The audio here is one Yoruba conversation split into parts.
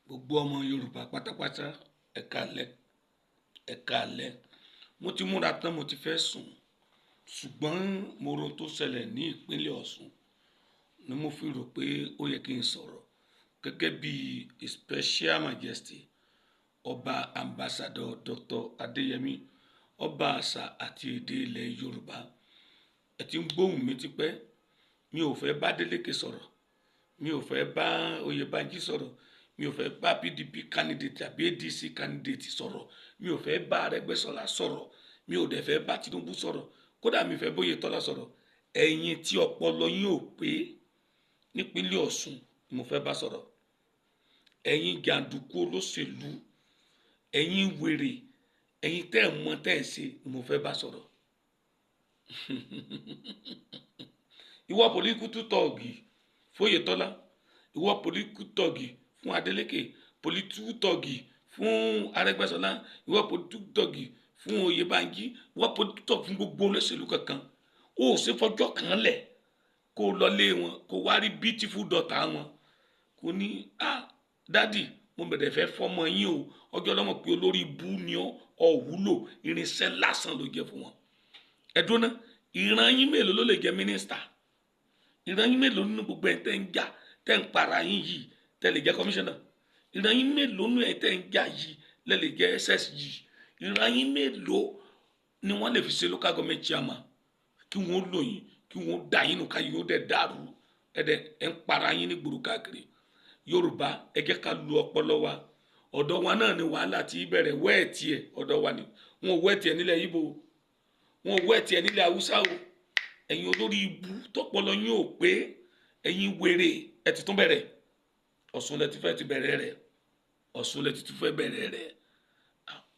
Gbogbo ọmọ Yorùbá pátápátá ẹ káalẹ́ ẹ káalẹ́. Mo ti múra tán, mo ti fẹ́ sùn, ṣùgbọ́n mo ro tó ṣẹlẹ̀ ní ìpínlẹ̀ Ọ̀ṣun ni mo fi rò pé ó yẹ kí n sọ̀rọ̀ gẹ́gẹ́ bí His Special Majesty ọba ambassador Dr. Adéyẹmí, ọba àṣà àti èdè ilẹ̀ Yorùbá. Ẹ ti ń gbóhùn mi tipẹ́. Mi ò fẹ́ bá Délékè sọ̀rọ̀, mi ò fẹ́ bá Oyèbánjí sọ̀rọ̀, mi ò fẹ́ bá PDP candidate àbí ADC candidate sọ̀rọ̀, mi ò fẹ́ bá Arẹ́gbẹ́ṣọlá sọ̀rọ̀, mi ò dẹ̀ fẹ́ bá Tinubu sọ̀rọ̀, kódà mi fẹ́ bóyètọ́lá sọ̀rọ̀. Ẹ̀yin tí ọpọlọ yín ò pé nípínlẹ̀ Ọ̀ṣun ni mo fẹ́ bá sọ̀rọ̀. Ẹ̀yin jàǹdùkú olóṣèlú, ẹ̀yin wèrè, ẹ̀yin tẹ́ ẹ̀ mọ̀ tẹ́ ẹ̀ ṣe ni mo fẹ́ bá sọ̀rọ̀. Ìwọ political tọ́ọ̀gì fún Oyètọ́lá, ìwọ political tọ́ọ̀gì fún Adeleke, political tọ́ọ̀gì fún Arẹ́gbẹ́ṣọlá, ìwọ political tọ́ọ̀gì fún Oyèbánjí, ìwọ political tọ́ọ̀gì fún gbogbo olóṣèlú kankan. Ó ṣe fọjọ́ kan lẹ̀ kó lọlé wọn kó wá rí beautiful daughter wọn kò ní dádì mo bẹ̀rẹ̀ fẹ́ fọmọ yín o, ọjọ́ lọ́mọ pé olórí ibú ni ọ wúlò, irinṣẹ́ lásán ló jẹ́ fún wọn. Ẹ̀dùn náà ìran yín mélòó ló lè jẹ́ mínísítà? Ìran yín mélòó nínú gbogbo ẹ̀ tẹ́ ń jà tẹ́ ń para yín yìí tẹ́ lè jẹ́ kọmíṣánná? Ìran yín mélòó nínú ẹ̀ tẹ́ ń jà yìí lẹ́ lè jẹ́ SSG? Ìran yín mélòó ni wọ́n lè fi ṣe local government chairman? Kí wọ́n lò yín, kí wọ́n dà yín nù ká yín ó dẹ̀ dàrú ẹ̀ ń para yín ní gbòòrò káàkiri. Yorùbá ẹ jẹ́ ká lu ọpọlọ wa. Ọ̀dọ̀ wa náà ni wàhálà ti bẹ̀rẹ̀. wẹ́ẹ̀tì ẹ̀ ọ̀dọ̀ wa ni. Wọn ò wẹ́ẹ̀tì ẹ̀ nílẹ̀ Ìgbò, wọn ò wẹ́ẹ̀tì ẹ̀ nílẹ̀ Haúsá o. Ẹ̀yin olórí ibú tọpọlọ yín ò pé, ẹ̀yin wèrè ẹ ti tún bẹ̀rẹ̀. Ọ̀ṣun lẹ ti fẹ́ ti bẹ̀rẹ̀ rẹ̀, Ọ̀ṣun lẹ ti tún fẹ́ bẹ̀rẹ̀ rẹ̀.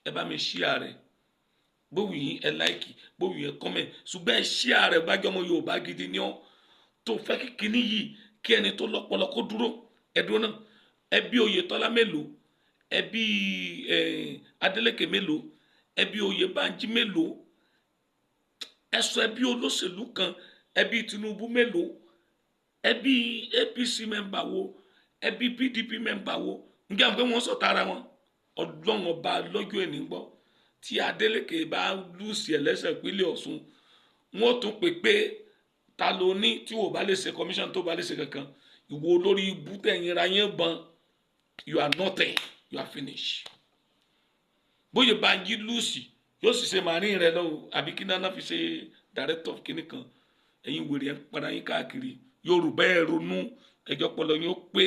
Ẹ bá mi share rẹ̀, bówù yín ẹ like, bówù yín ẹ comment, ṣùgbọ́n ẹ share rẹ̀ bájọ́ ọmọ Yorùbá gidi ni ọ́ tó fẹ́ kí kíní yìí kí ẹni tó lọ́pọlọ kó dúró. Ẹ̀dùn náà ẹbí Oyètọ́lá mélòó, ẹbí Adeleke mélòó, ẹbí Oyèbánjí mélòó, ẹ sọ ẹbí olóṣèlú kan, ẹbí Tinubu mélòó, ẹbí APC mẹ́mbà wo, ẹbí PDP mẹ́mbà wo? Ǹjẹ́ àwọn pé wọ́n sọ̀tà ara wọn? Ọlọ́run ọba lọ́jọ́ ẹni gbọ́ tí Adeleke bá lùsì ẹlẹ́sẹ̀ ìpínlẹ̀ Ọ̀ṣun, wọ́n tún pé ta ló ní tí wò bá lè ṣe commission tó bá lè ṣe kankan. Ìwọ olórí ibú tẹ̀yìn ra yẹn ban, you are nothing, you are finished. Bóyèbánjí lùsì yóò sì ṣe màárín rẹ lọ́wọ́ àbí kí náà fi ṣe director of kíní kan. Ẹ̀yin wèrè ẹ̀ ń padà yín káàkiri. Yorùbá ẹ̀ ronú, ẹjọ́ pọlọ yín ó pé.